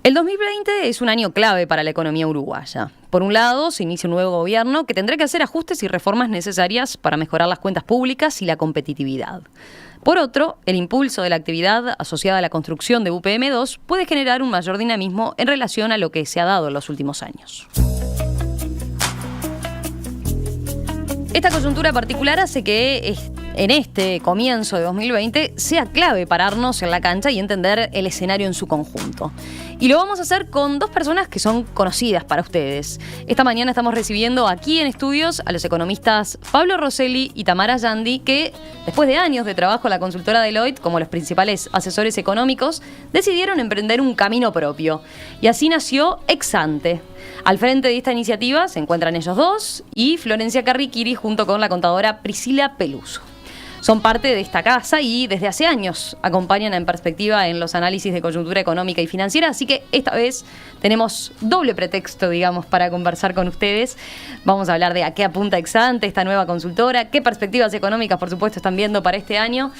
El 2020 es un año clave para la economía uruguaya. Por un lado, se inicia un nuevo gobierno que tendrá que hacer ajustes y reformas necesarias para mejorar las cuentas públicas y la competitividad. Por otro, el impulso de la actividad asociada a la construcción de UPM2 puede generar un mayor dinamismo en relación a lo que se ha dado en los últimos años. Esta coyuntura particular hace que en este comienzo de 2020 sea clave pararnos en la cancha y entender el escenario en su conjunto. Y lo vamos a hacer con dos personas que son conocidas para ustedes. Esta mañana estamos recibiendo aquí en estudios a los economistas Pablo Rosselli y Tamara Yandi, que después de años de trabajo en la consultora Deloitte como los principales asesores económicos, decidieron emprender un camino propio. Y así nació Exante. Al frente de esta iniciativa se encuentran ellos dos y Florencia Carriquiri junto con la contadora Priscila Peluso. Son parte de esta casa y desde hace años acompañan En Perspectiva en los análisis de coyuntura económica y financiera, así que esta vez tenemos doble pretexto, digamos, para conversar con ustedes. Vamos a hablar de a qué apunta Exante, esta nueva consultora, qué perspectivas económicas, por supuesto, están viendo para este año.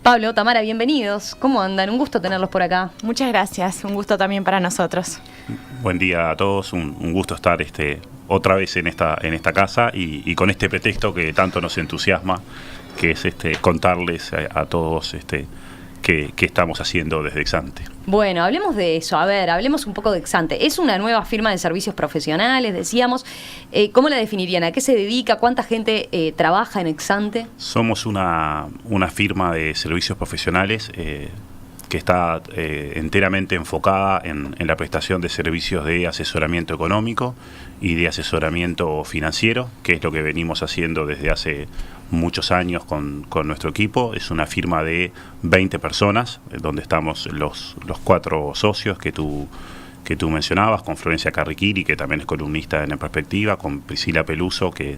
Pablo, Tamara, bienvenidos. ¿Cómo andan? Un gusto tenerlos por acá. Muchas gracias, un gusto también para nosotros. Buen día a todos, un gusto estar otra vez en esta casa y con este pretexto que tanto nos entusiasma, que es contarles a todos qué estamos haciendo desde Exante. Bueno, hablemos de eso. A ver, hablemos un poco de Exante. Es una nueva firma de servicios profesionales, decíamos. ¿Cómo la definirían? ¿A qué se dedica? ¿Cuánta gente trabaja en Exante? Somos una firma de servicios profesionales que está enteramente enfocada en la prestación de servicios de asesoramiento económico y de asesoramiento financiero, que es lo que venimos haciendo desde hace muchos años con nuestro equipo. Es una firma de 20 personas, donde estamos los 4 socios que tú mencionabas, con Florencia Carriquiri, que también es columnista en Perspectiva, con Priscila Peluso, que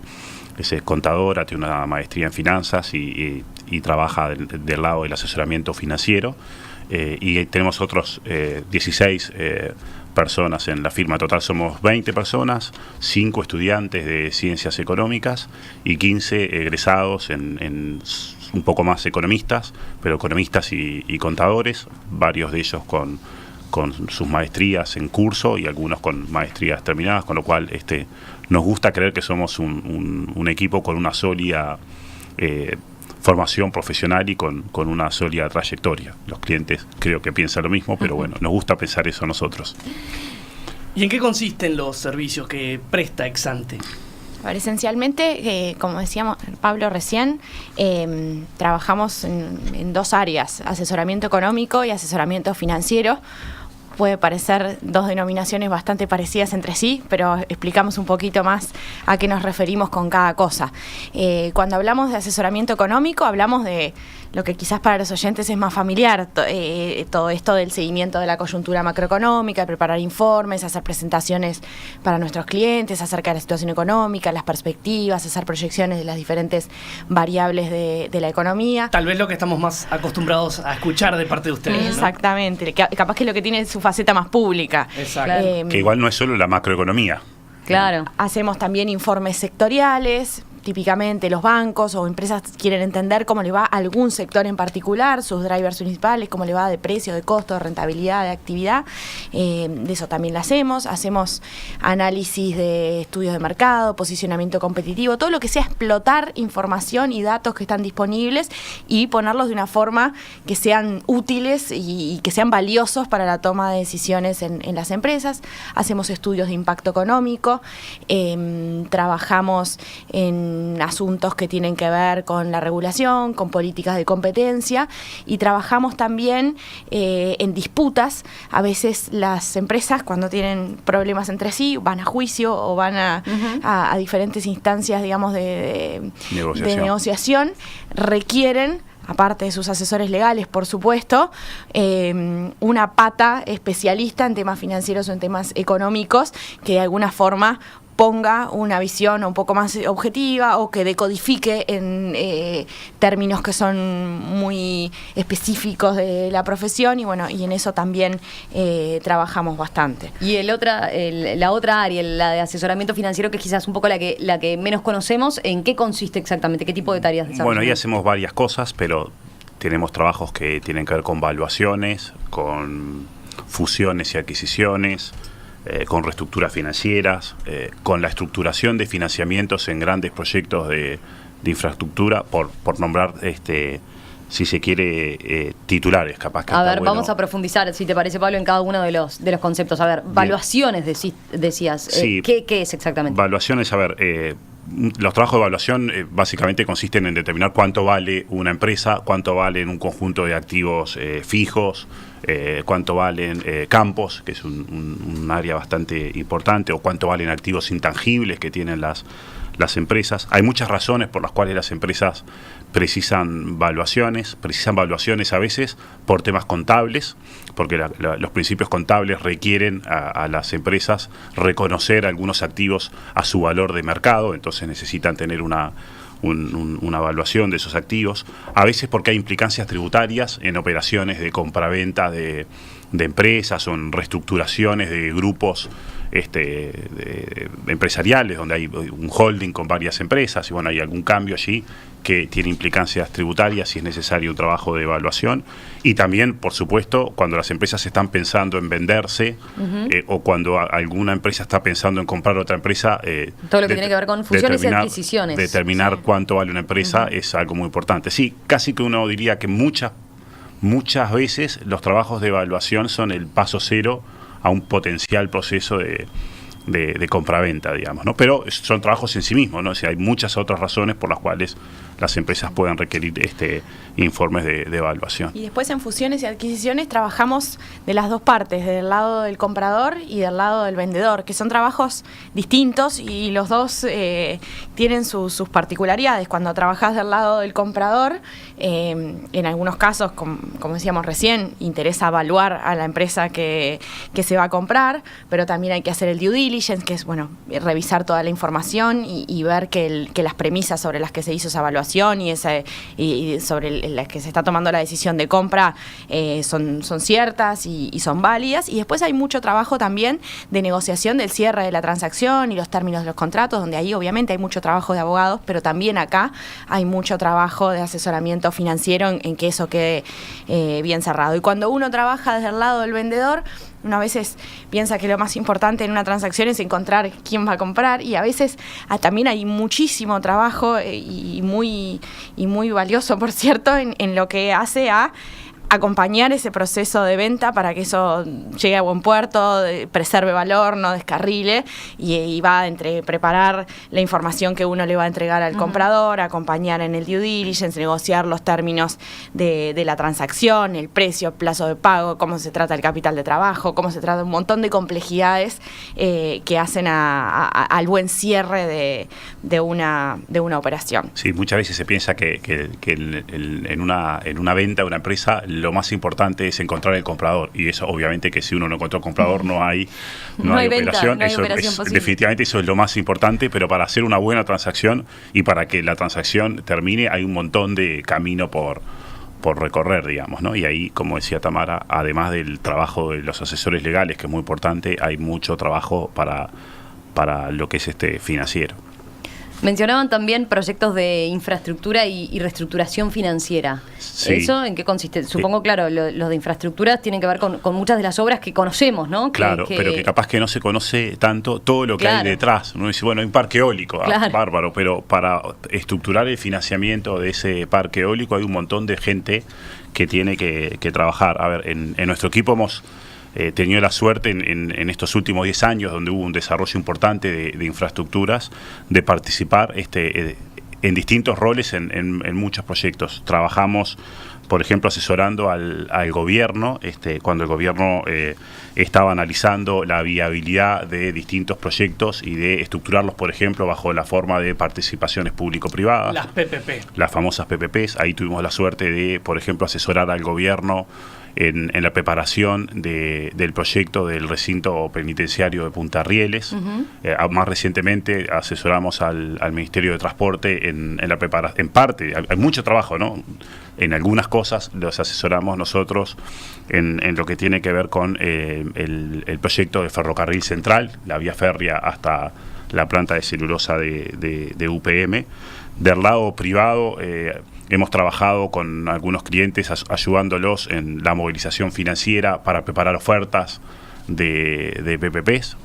es contadora, tiene una maestría en finanzas y trabaja del lado del asesoramiento financiero. Y tenemos otros 16 personas en la firma. Total somos 20 personas, 5 estudiantes de ciencias económicas y 15 egresados en un poco más economistas, pero economistas y contadores, varios de ellos con sus maestrías en curso y algunos con maestrías terminadas, con lo cual nos gusta creer que somos un equipo con una sólida formación profesional y con una sólida trayectoria. Los clientes creo que piensan lo mismo, pero bueno, nos gusta pensar eso nosotros. ¿Y en qué consisten los servicios que presta Exante? A ver, esencialmente, como decíamos Pablo recién, trabajamos en 2 áreas, asesoramiento económico y asesoramiento financiero. Puede parecer 2 denominaciones bastante parecidas entre sí, pero explicamos un poquito más a qué nos referimos con cada cosa. Cuando hablamos de asesoramiento económico, hablamos de lo que quizás para los oyentes es más familiar, todo esto del seguimiento de la coyuntura macroeconómica, de preparar informes, hacer presentaciones para nuestros clientes acerca de la situación económica, las perspectivas, hacer proyecciones de las diferentes variables de la economía. Tal vez lo que estamos más acostumbrados a escuchar de parte de ustedes, ¿no? Exactamente, capaz que es lo que tiene su faceta más pública. Exacto. Que igual no es solo la macroeconomía. Claro. Hacemos también informes sectoriales. Típicamente los bancos o empresas quieren entender cómo le va a algún sector en particular, sus drivers principales, cómo le va de precio, de costo, de rentabilidad, de actividad. De eso también lo hacemos. Hacemos análisis de estudios de mercado, posicionamiento competitivo, todo lo que sea explotar información y datos que están disponibles y ponerlos de una forma que sean útiles y que sean valiosos para la toma de decisiones en las empresas. Hacemos estudios de impacto económico, trabajamos en asuntos que tienen que ver con la regulación, con políticas de competencia y trabajamos también en disputas. A veces las empresas cuando tienen problemas entre sí van a juicio o van a diferentes instancias, digamos, de negociación, requieren, aparte de sus asesores legales, por supuesto, una pata especialista en temas financieros o en temas económicos que de alguna forma ponga una visión un poco más objetiva o que decodifique en términos que son muy específicos de la profesión y bueno, y en eso también trabajamos bastante. Y la otra área, la de asesoramiento financiero, que es quizás un poco la que menos conocemos, ¿en qué consiste exactamente? ¿Qué tipo de tareas desarrollamos? Bueno, ahí hacemos varias cosas, pero tenemos trabajos que tienen que ver con valuaciones, con fusiones y adquisiciones, con reestructuras financieras, con la estructuración de financiamientos en grandes proyectos de infraestructura, por nombrar, si se quiere, titulares, capaz que A está ver, bueno. vamos a profundizar, si te parece, Pablo, en cada uno de los conceptos. A ver, valuaciones decías. Sí. ¿Qué es exactamente? Valuaciones, a ver, los trabajos de evaluación básicamente consisten en determinar cuánto vale una empresa, cuánto valen un conjunto de activos fijos, cuánto valen campos, que es un área bastante importante, o cuánto valen activos intangibles que tienen las empresas. Hay muchas razones por las cuales las empresas precisan valuaciones a veces por temas contables, porque los principios contables requieren a las empresas reconocer algunos activos a su valor de mercado, entonces necesitan tener una evaluación de esos activos, a veces porque hay implicancias tributarias en operaciones de compraventa de empresas o en reestructuraciones de grupos empresariales, donde hay un holding con varias empresas y bueno, hay algún cambio allí que tiene implicancias tributarias y es necesario un trabajo de evaluación. Y también, por supuesto, cuando las empresas están pensando en venderse o cuando alguna empresa está pensando en comprar otra empresa, todo lo que tiene que ver con fusiones y adquisiciones. Determinar cuánto vale una empresa es algo muy importante. Sí, casi que uno diría que muchas veces los trabajos de evaluación son el paso cero a un potencial proceso de compraventa, digamos, ¿no? Pero son trabajos en sí mismos, ¿no? O sea, hay muchas otras razones por las cuales las empresas puedan requerir informes de evaluación. Y después en fusiones y adquisiciones trabajamos de las dos partes, del lado del comprador y del lado del vendedor, que son trabajos distintos y los dos tienen sus particularidades. Cuando trabajas del lado del comprador, en algunos casos, como decíamos recién, interesa evaluar a la empresa que se va a comprar, pero también hay que hacer el due diligence, que es revisar toda la información y ver que las premisas sobre las que se hizo esa evaluación y sobre las que se está tomando la decisión de compra son ciertas y son válidas. Y después hay mucho trabajo también de negociación del cierre de la transacción y los términos de los contratos, donde ahí obviamente hay mucho trabajo de abogados, pero también acá hay mucho trabajo de asesoramiento financiero en que eso quede bien cerrado. Y cuando uno trabaja desde el lado del vendedor, uno a veces piensa que lo más importante en una transacción es encontrar quién va a comprar y a veces también hay muchísimo trabajo y muy valioso, por cierto, en lo que hace a acompañar ese proceso de venta para que eso llegue a buen puerto, preserve valor, no descarrile, y va entre preparar la información que uno le va a entregar al comprador, acompañar en el due diligence, negociar los términos de la transacción, el precio, plazo de pago, cómo se trata el capital de trabajo, cómo se trata un montón de complejidades que hacen al buen cierre de una operación. Sí, muchas veces se piensa que en una venta de una empresa lo más importante es encontrar el comprador, y eso obviamente que si uno no encontró comprador no hay operación, definitivamente eso es lo más importante, pero para hacer una buena transacción y para que la transacción termine hay un montón de camino por recorrer, digamos, ¿no? Y ahí, como decía Tamara, además del trabajo de los asesores legales, que es muy importante, hay mucho trabajo para lo que es financiero. Mencionaban también proyectos de infraestructura y reestructuración financiera. Sí. ¿Eso en qué consiste? Supongo, claro, los de infraestructuras tienen que ver con muchas de las obras que conocemos, ¿no? Claro, pero que capaz que no se conoce tanto todo lo que hay detrás. Uno dice, bueno, hay un parque eólico, bárbaro, pero para estructurar el financiamiento de ese parque eólico hay un montón de gente que tiene que trabajar. A ver, en nuestro equipo hemos tenido la suerte en estos últimos 10 años, donde hubo un desarrollo importante de infraestructuras, de participar en distintos roles en muchos proyectos. Trabajamos, por ejemplo, asesorando al gobierno, cuando el gobierno estaba analizando la viabilidad de distintos proyectos y de estructurarlos, por ejemplo, bajo la forma de participaciones público-privadas. Las PPP. Las famosas PPPs. Ahí tuvimos la suerte de, por ejemplo, asesorar al gobierno en la preparación del proyecto del recinto penitenciario de Punta Rieles. Más recientemente asesoramos al Ministerio de Transporte en la preparación. En parte, hay mucho trabajo, ¿no? En algunas cosas los asesoramos nosotros en lo que tiene que ver con el proyecto de ferrocarril central, la vía férrea hasta la planta de celulosa de UPM. Del lado privado hemos trabajado con algunos clientes ayudándolos en la movilización financiera para preparar ofertas de PPPs.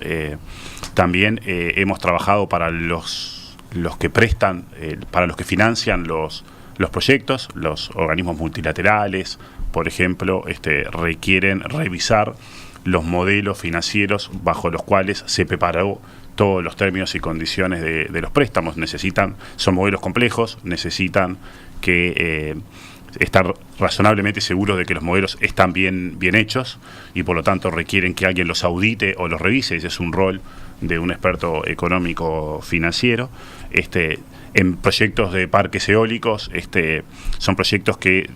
También hemos trabajado para los que prestan, para los que financian los proyectos. Los organismos multilaterales, por ejemplo, requieren revisar los modelos financieros bajo los cuales se preparó todos los términos y condiciones de los préstamos. Son modelos complejos, necesitan que estar razonablemente seguros de que los modelos están bien hechos, y por lo tanto requieren que alguien los audite o los revise. Ese es un rol de un experto económico financiero. En proyectos de parques eólicos, son proyectos que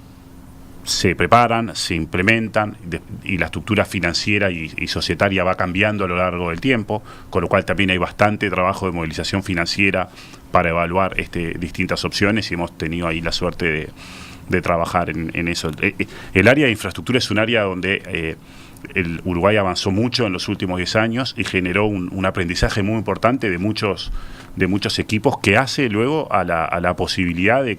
se preparan, se implementan, y la estructura financiera y societaria va cambiando a lo largo del tiempo, con lo cual también hay bastante trabajo de movilización financiera para evaluar distintas opciones, y hemos tenido ahí la suerte de trabajar en eso. El área de infraestructura es un área donde el Uruguay avanzó mucho en los últimos 10 años y generó un aprendizaje muy importante de muchos equipos, que hace luego a la posibilidad de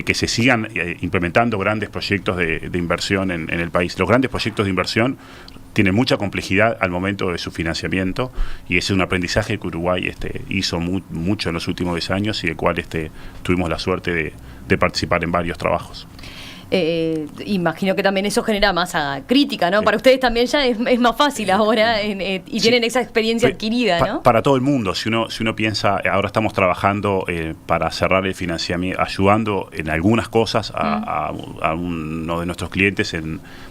que se sigan implementando grandes proyectos de inversión en el país. Los grandes proyectos de inversión tienen mucha complejidad al momento de su financiamiento, y ese es un aprendizaje que Uruguay hizo mucho en los últimos 10 años, y del cual tuvimos la suerte de participar en varios trabajos. Imagino que también eso genera masa crítica, ¿no? Para ustedes también ya es más fácil ahora, y tienen esa experiencia adquirida, ¿no? Para todo el mundo. Si uno piensa, ahora estamos trabajando para cerrar el financiamiento, ayudando en algunas cosas a uno de nuestros clientes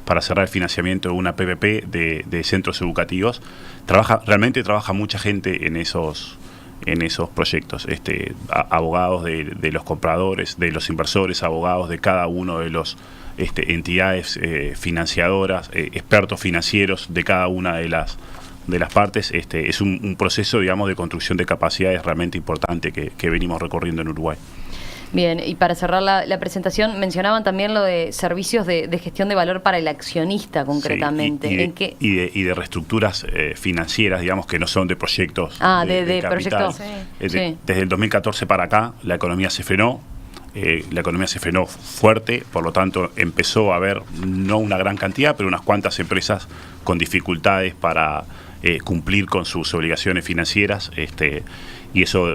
para cerrar el financiamiento de una PPP de centros educativos. Realmente trabaja mucha gente en esos proyectos, abogados de los compradores, de los inversores, abogados de cada uno de los entidades financiadoras, expertos financieros de cada una de las partes. Es un proceso, digamos, de construcción de capacidades realmente importante que venimos recorriendo en Uruguay. Bien, y para cerrar la presentación, mencionaban también lo de servicios de gestión de valor para el accionista, concretamente. Sí, y de reestructuras financieras, digamos, que no son de proyectos de capital. Proyectos. Sí. Desde el 2014 para acá, la economía se frenó. La economía se frenó fuerte, por lo tanto empezó a haber, no una gran cantidad, pero unas cuantas empresas con dificultades para cumplir con sus obligaciones financieras, y eso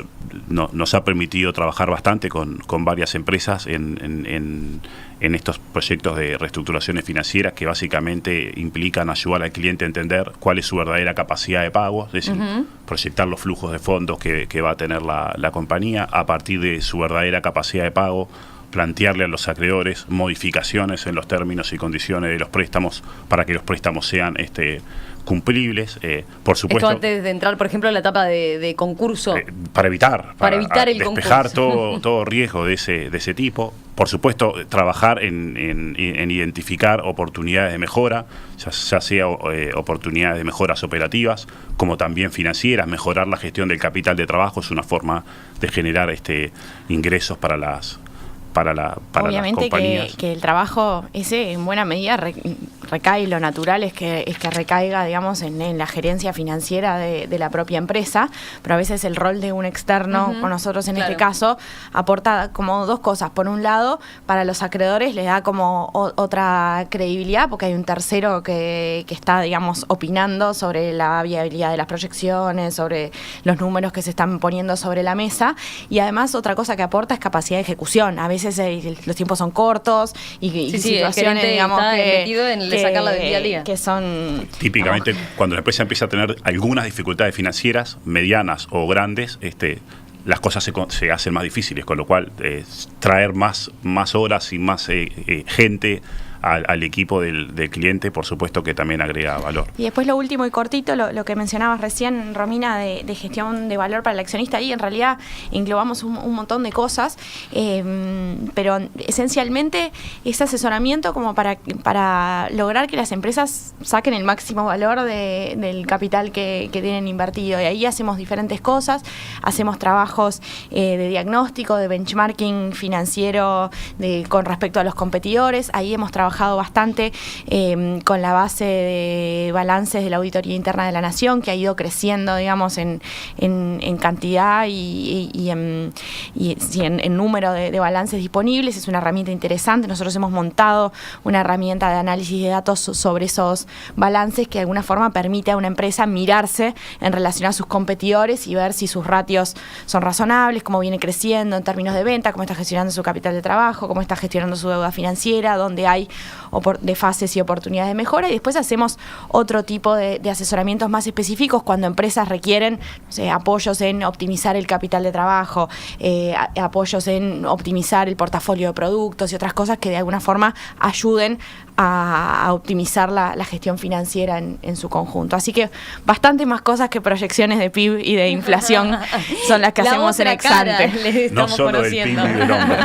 nos ha permitido trabajar bastante con varias empresas en estos proyectos de reestructuraciones financieras, que básicamente implican ayudar al cliente a entender cuál es su verdadera capacidad de pago, es decir, proyectar los flujos de fondos que va a tener la compañía. A partir de su verdadera capacidad de pago, plantearle a los acreedores modificaciones en los términos y condiciones de los préstamos para que los préstamos sean cumplibles, por supuesto. Esto antes de entrar, por ejemplo, en la etapa de concurso. Para evitar el despejar concurso. todo riesgo de ese tipo. Por supuesto, trabajar en identificar oportunidades de mejora, ya sea oportunidades de mejoras operativas, como también financieras. Mejorar la gestión del capital de trabajo es una forma de generar ingresos para las Obviamente compañías. que el trabajo ese en buena medida recae, lo natural es que recaiga, digamos, en la gerencia financiera de la propia empresa, pero a veces el rol de un externo, con nosotros en este caso, aporta como dos cosas. Por un lado, para los acreedores les da como otra credibilidad, porque hay un tercero que está, digamos, opinando sobre la viabilidad de las proyecciones, sobre los números que se están poniendo sobre la mesa, y además otra cosa que aporta es capacidad de ejecución. A veces los tiempos son cortos y situaciones, digamos, metido en sacarla del día a día. Que son... Típicamente, cuando la empresa empieza a tener algunas dificultades financieras, medianas o grandes, las cosas se hacen más difíciles, con lo cual traer más horas y más gente al equipo del cliente, por supuesto que también agrega valor. Y después lo último y cortito, lo que mencionabas recién, Romina, de gestión de valor para el accionista. Ahí en realidad englobamos un montón de cosas, pero esencialmente es asesoramiento como para lograr que las empresas saquen el máximo valor del capital que tienen invertido. Y ahí hacemos diferentes cosas, hacemos trabajos de diagnóstico, de benchmarking financiero con respecto a los competidores. Ahí hemos trabajado trabajado bastante con la base de balances de la Auditoría Interna de la Nación, que ha ido creciendo, digamos, en cantidad y en número de balances disponibles. Es una herramienta interesante. Nosotros hemos montado una herramienta de análisis de datos sobre esos balances que de alguna forma permite a una empresa mirarse en relación a sus competidores y ver si sus ratios son razonables, cómo viene creciendo en términos de venta, cómo está gestionando su capital de trabajo, cómo está gestionando su deuda financiera, dónde hay desfases y oportunidades de mejora. Y después hacemos otro tipo de asesoramientos más específicos cuando empresas requieren, no sé, apoyos en optimizar el capital de trabajo, apoyos en optimizar el portafolio de productos y otras cosas que de alguna forma ayuden a optimizar la gestión financiera en su conjunto. Así que bastante más cosas que proyecciones de PIB y de inflación son las que hacemos en Exante. No solo el PIB y el hombre.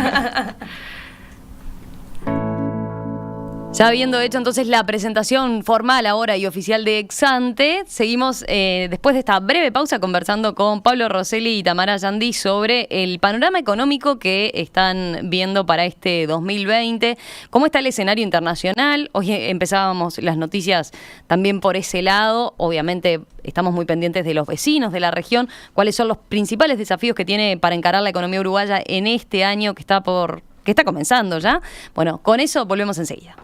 Ya habiendo hecho entonces la presentación formal ahora y oficial de Exante, seguimos después de esta breve pausa conversando con Pablo Rosselli y Tamara Yandi sobre el panorama económico que están viendo para este 2020, cómo está el escenario internacional. Hoy empezábamos las noticias también por ese lado. Obviamente estamos muy pendientes de los vecinos de la región, cuáles son los principales desafíos que tiene para encarar la economía uruguaya en este año que está comenzando ya. Bueno, con eso volvemos enseguida.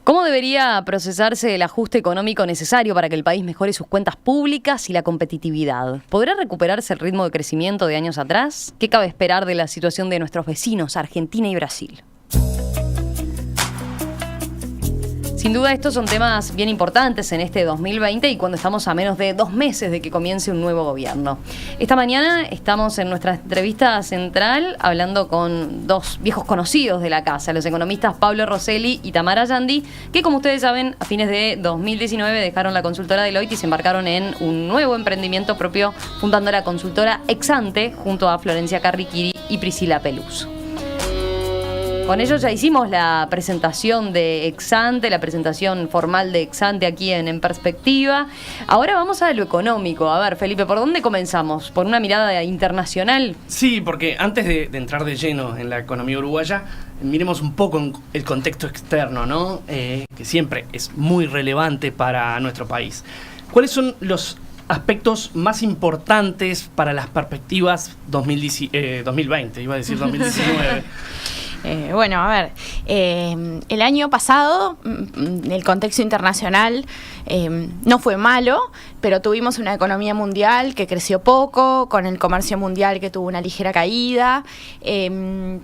¿Cómo debería procesarse el ajuste económico necesario para que el país mejore sus cuentas públicas y la competitividad? ¿Podrá recuperarse el ritmo de crecimiento de años atrás? ¿Qué cabe esperar de la situación de nuestros vecinos, Argentina y Brasil? Sin duda estos son temas bien importantes en este 2020 y cuando estamos a menos de 2 meses de que comience un nuevo gobierno. Esta mañana estamos en nuestra entrevista central hablando con 2 viejos conocidos de la casa, los economistas Pablo Rosselli y Tamara Yandi, que como ustedes saben, a fines de 2019 dejaron la consultora Deloitte y se embarcaron en un nuevo emprendimiento propio, fundando la consultora Exante junto a Florencia Carriquiri y Priscila Peluso. Con ellos ya hicimos la presentación de Exante, la presentación formal de Exante aquí en Perspectiva. Ahora vamos a lo económico. A ver, Felipe, ¿por dónde comenzamos? ¿Por una mirada internacional? Sí, porque antes de entrar de lleno en la economía uruguaya, miremos un poco en el contexto externo, ¿no? Que siempre es muy relevante para nuestro país. ¿Cuáles son los aspectos más importantes para las perspectivas 2020? Iba a decir 2019. Bueno, a ver, el año pasado el contexto internacional no fue malo, pero tuvimos una economía mundial que creció poco, con el comercio mundial que tuvo una ligera caída.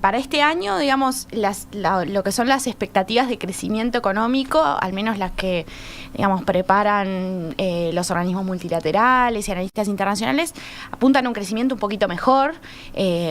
Para este año, digamos, lo que son las expectativas de crecimiento económico, al menos las que, digamos, preparan los organismos multilaterales y analistas internacionales, apuntan a un crecimiento un poquito mejor,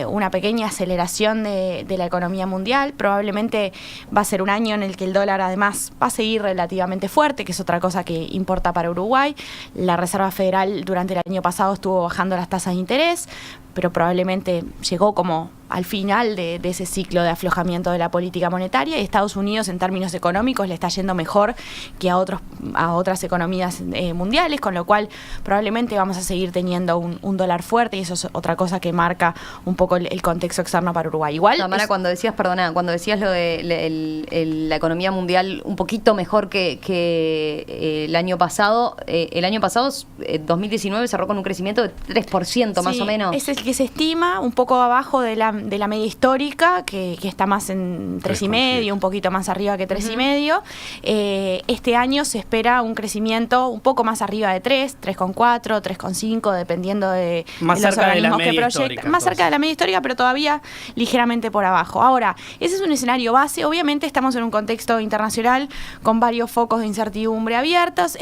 una pequeña aceleración de la economía mundial. Probablemente va a ser un año en el que el dólar además va a seguir relativamente fuerte, que es otra cosa que importa para Uruguay. La Reserva Federal durante el año pasado estuvo bajando las tasas de interés, pero probablemente llegó como al final de ese ciclo de aflojamiento de la política monetaria, y Estados Unidos en términos económicos le está yendo mejor que a otras economías mundiales, con lo cual probablemente vamos a seguir teniendo un dólar fuerte, y eso es otra cosa que marca un poco el contexto externo para Uruguay. Igual, Tamara, cuando decías lo de la economía mundial un poquito mejor que el año pasado, 2019 cerró con un crecimiento de 3% más o menos. Es el que se estima, un poco abajo de la media histórica, que está más en 3,5, un poquito más arriba que 3,5. Este año se espera un crecimiento un poco más arriba de 3,4, 3,5, dependiendo de los organismos que proyectan. Más cerca de la media histórica, pero todavía ligeramente por abajo. Ahora, ese es un escenario base. Obviamente estamos en un contexto internacional con varios focos de incertidumbre abiertos.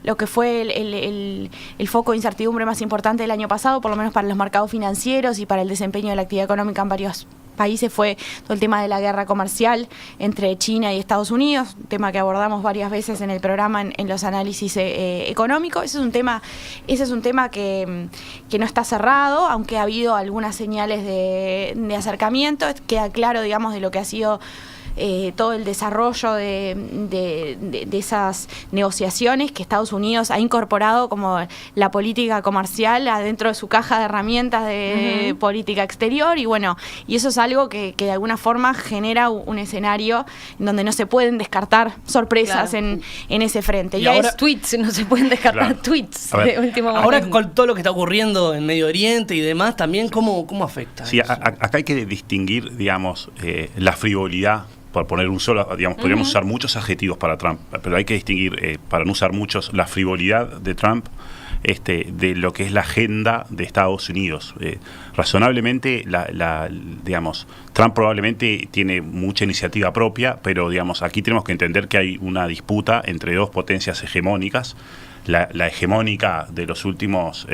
Lo que fue el foco de incertidumbre más importante del año pasado, por lo menos para los mercados financieros y para el desempeño de la actividad económica en varios países, fue todo el tema de la guerra comercial entre China y Estados Unidos, un tema que abordamos varias veces en el programa en los análisis económicos. Ese es un tema que no está cerrado, aunque ha habido algunas señales de acercamiento. Queda claro, digamos, de lo que ha sido todo el desarrollo de esas negociaciones que Estados Unidos ha incorporado como la política comercial adentro de su caja de herramientas de política exterior, y bueno, y eso es algo que de alguna forma genera un escenario en donde no se pueden descartar sorpresas en ese frente. Y ahora tweets, no se pueden descartar tweets de último momento. Ahora con todo lo que está ocurriendo en Medio Oriente y demás, también cómo afecta. Sí, acá hay que distinguir, digamos, la frivolidad, por poner un solo, digamos, podríamos usar muchos adjetivos para Trump, pero hay que distinguir, para no usar muchos, la frivolidad de Trump de lo que es la agenda de Estados Unidos. Razonablemente, digamos, Trump probablemente tiene mucha iniciativa propia, pero digamos, aquí tenemos que entender que hay una disputa entre dos potencias hegemónicas. La hegemónica de los últimos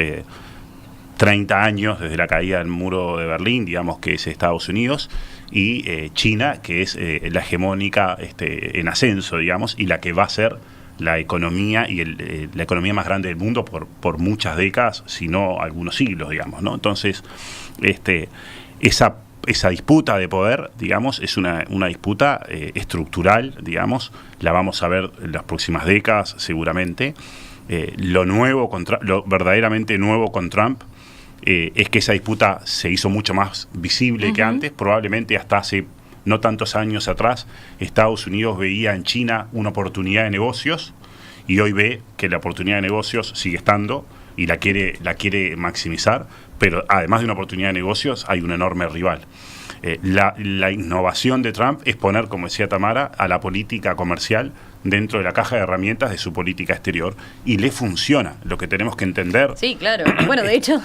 30 años, desde la caída del muro de Berlín, digamos, que es Estados Unidos, y China, que es la hegemónica en ascenso, digamos, y la que va a ser la economía y la economía más grande del mundo por muchas décadas, si no algunos siglos, digamos, ¿no? Entonces, esa disputa de poder, digamos, es una disputa estructural, digamos, la vamos a ver en las próximas décadas seguramente. Lo verdaderamente nuevo con Trump es que esa disputa se hizo mucho más visible que antes. Probablemente hasta hace no tantos años atrás Estados Unidos veía en China una oportunidad de negocios, y hoy ve que la oportunidad de negocios sigue estando y la quiere maximizar, pero además de una oportunidad de negocios hay un enorme rival. La innovación de Trump es poner, como decía Tamara, a la política comercial dentro de la caja de herramientas de su política exterior, y le funciona. Lo que tenemos que entender... Sí, claro. Bueno, de hecho,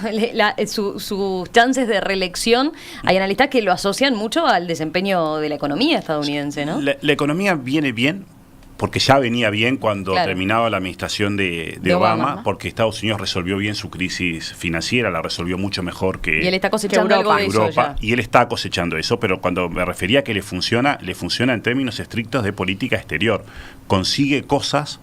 sus chances de reelección, hay analistas que lo asocian mucho al desempeño de la economía estadounidense, ¿no? La economía viene bien, porque ya venía bien cuando terminaba la administración de Obama, porque Estados Unidos resolvió bien su crisis financiera, la resolvió mucho mejor que y él está cosechando algo de Europa, eso ya. Y él está cosechando eso, pero cuando me refería a que le funciona en términos estrictos de política exterior. Consigue cosas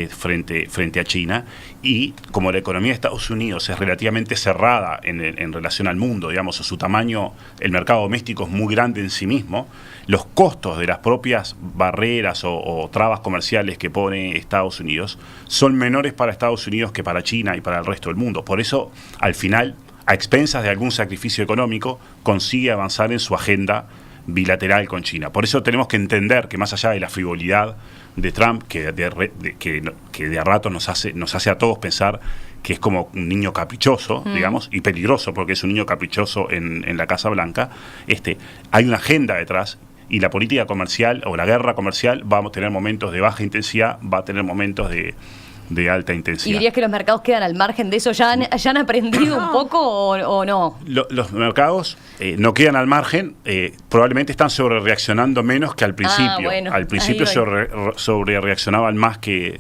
frente a China, y como la economía de Estados Unidos es relativamente cerrada en relación al mundo, digamos, a su tamaño, el mercado doméstico es muy grande en sí mismo, los costos de las propias barreras o trabas comerciales que pone Estados Unidos son menores para Estados Unidos que para China y para el resto del mundo. Por eso, al final, a expensas de algún sacrificio económico, consigue avanzar en su agenda bilateral con China. Por eso tenemos que entender que más allá de la frivolidad de Trump, que de a rato nos hace a todos pensar que es como un niño caprichoso, digamos, y peligroso porque es un niño caprichoso en la Casa Blanca, hay una agenda detrás, y la política comercial o la guerra comercial va a tener momentos de baja intensidad, va a tener momentos de alta intensidad. ¿Y dirías que los mercados quedan al margen de eso? ¿Ya han aprendido un poco o no? Los mercados no quedan al margen, probablemente están sobrereaccionando menos que al principio. Bueno, al principio sobrereaccionaban más que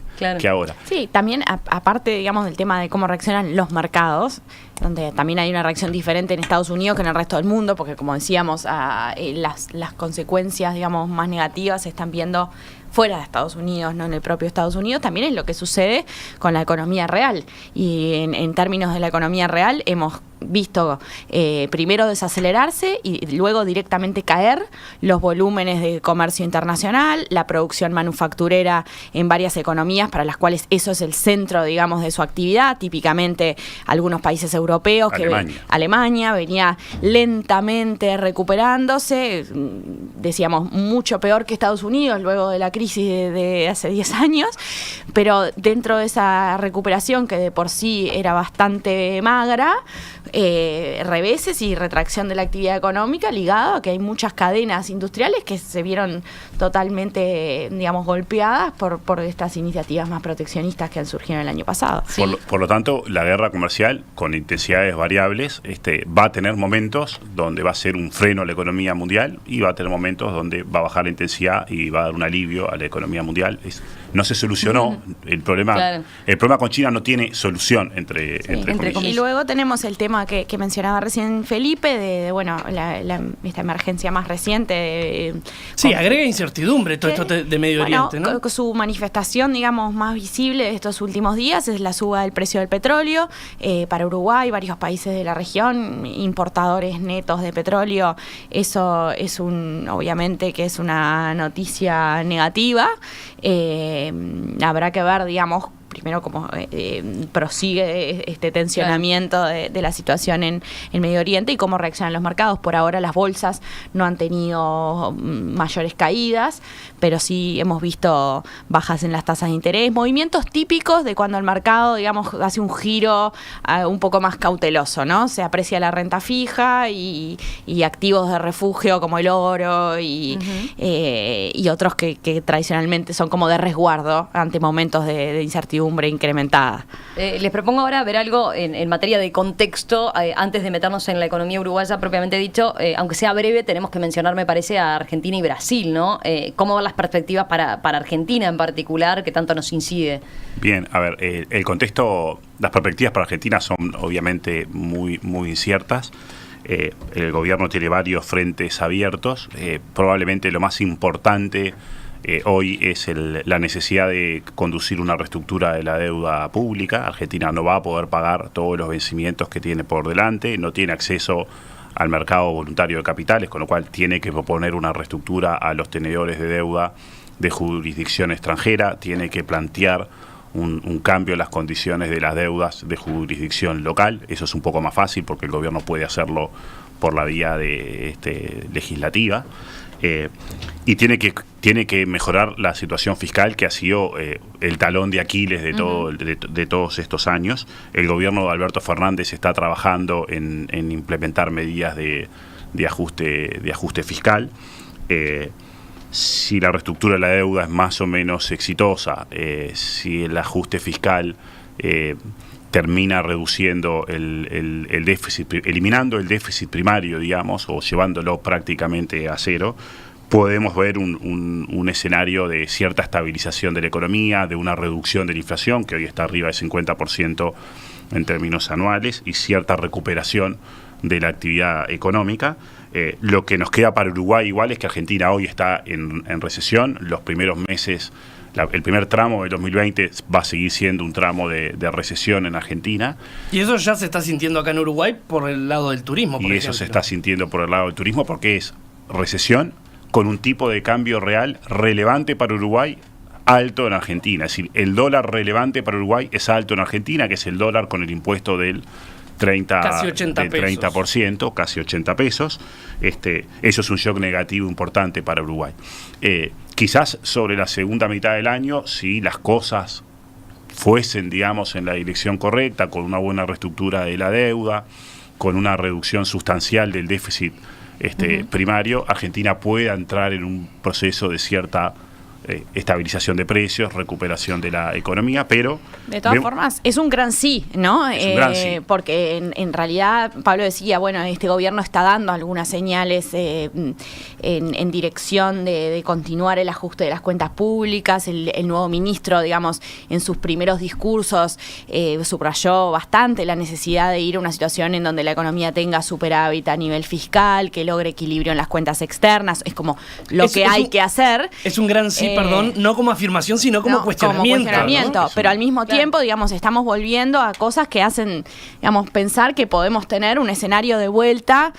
ahora. Sí, también aparte, digamos, del tema de cómo reaccionan los mercados, donde también hay una reacción diferente en Estados Unidos que en el resto del mundo, porque como decíamos, las consecuencias, digamos, más negativas se están viendo fuera de Estados Unidos, no en el propio Estados Unidos. También es lo que sucede con la economía real. Y en términos de la economía real hemos visto primero desacelerarse y luego directamente caer los volúmenes de comercio internacional, la producción manufacturera en varias economías para las cuales eso es el centro, digamos, de su actividad. Típicamente algunos países europeos, Alemania venía lentamente recuperándose, decíamos mucho peor que Estados Unidos luego de la crisis de hace 10 años, pero dentro de esa recuperación que de por sí era bastante magra, reveses y retracción de la actividad económica ligado a que hay muchas cadenas industriales que se vieron totalmente, digamos, golpeadas por estas iniciativas más proteccionistas que han surgido el año pasado. Sí. Por lo tanto, la guerra comercial, con intensidades variables, va a tener momentos donde va a ser un freno a la economía mundial, y va a tener momentos donde va a bajar la intensidad y va a dar un alivio a la economía mundial. No se solucionó el problema. El problema con China no tiene solución entre y luego tenemos el tema tema que mencionaba recién Felipe, bueno, esta emergencia más reciente. Sí, agrega incertidumbre todo esto de Medio Oriente, ¿no? Su manifestación, digamos, más visible de estos últimos días es la suba del precio del petróleo. Para Uruguay, varios países de la región, importadores netos de petróleo, eso es obviamente que es una noticia negativa. Habrá que ver, digamos, primero cómo prosigue este tensionamiento de la situación en Medio Oriente y cómo reaccionan los mercados. Por ahora las bolsas no han tenido mayores caídas, pero sí hemos visto bajas en las tasas de interés, movimientos típicos de cuando el mercado, digamos, hace un giro un poco más cauteloso, ¿no? Se aprecia la renta fija y activos de refugio como el oro y otros que tradicionalmente son como de resguardo ante momentos de incertidumbre incrementada. Les propongo ahora ver algo en materia de contexto, antes de meternos en la economía uruguaya propiamente dicho, aunque sea breve, tenemos que mencionar, me parece, a Argentina y Brasil, ¿no? ¿Cómo van las perspectivas para Argentina en particular, que tanto nos incide? Bien, a ver, el contexto, las perspectivas para Argentina son obviamente muy, muy inciertas. El gobierno tiene varios frentes abiertos. Probablemente lo más importante hoy es la necesidad de conducir una reestructura de la deuda pública. Argentina no va a poder pagar todos los vencimientos que tiene por delante, no tiene acceso al mercado voluntario de capitales, con lo cual tiene que proponer una reestructura a los tenedores de deuda de jurisdicción extranjera, tiene que plantear un cambio en las condiciones de las deudas de jurisdicción local. Eso es un poco más fácil porque el gobierno puede hacerlo por la vía legislativa. Y tiene que mejorar la situación fiscal, que ha sido el talón de Aquiles de todos estos años. El gobierno de Alberto Fernández está trabajando en implementar medidas de ajuste fiscal. Si la reestructura de la deuda es más o menos exitosa, si el ajuste fiscal termina reduciendo el déficit, eliminando el déficit primario, digamos, o llevándolo prácticamente a cero, podemos ver un escenario de cierta estabilización de la economía, de una reducción de la inflación, que hoy está arriba del 50% en términos anuales, y cierta recuperación de la actividad económica. Lo que nos queda para Uruguay igual es que Argentina hoy está en recesión. Los primeros meses, el primer tramo de 2020 va a seguir siendo un tramo de recesión en Argentina. Y eso ya se está sintiendo acá en Uruguay por el lado del turismo, por ejemplo. Eso se está sintiendo por el lado del turismo porque es recesión con un tipo de cambio real relevante para Uruguay, alto en Argentina. Es decir, el dólar relevante para Uruguay es alto en Argentina, que es el dólar con el impuesto del 30%, casi 80 pesos. Eso es un shock negativo importante para Uruguay. Quizás sobre la segunda mitad del año, si las cosas fuesen, digamos, en la dirección correcta, con una buena reestructura de la deuda, con una reducción sustancial del déficit primario, Argentina pueda entrar en un proceso de cierta estabilización de precios, recuperación de la economía, pero... De todas formas, es un gran sí, ¿no? Es un gran sí. Porque en realidad, Pablo decía, bueno, este gobierno está dando algunas señales en dirección de continuar el ajuste de las cuentas públicas. El nuevo ministro, digamos, en sus primeros discursos subrayó bastante la necesidad de ir a una situación en donde la economía tenga superávit a nivel fiscal, que logre equilibrio en las cuentas externas. Es como lo que hay que hacer. Es un gran sí, perdón, no como afirmación, sino como cuestionamiento. ¿No? Pero al mismo tiempo, digamos, estamos volviendo a cosas que hacen, digamos, pensar que podemos tener un escenario de vuelta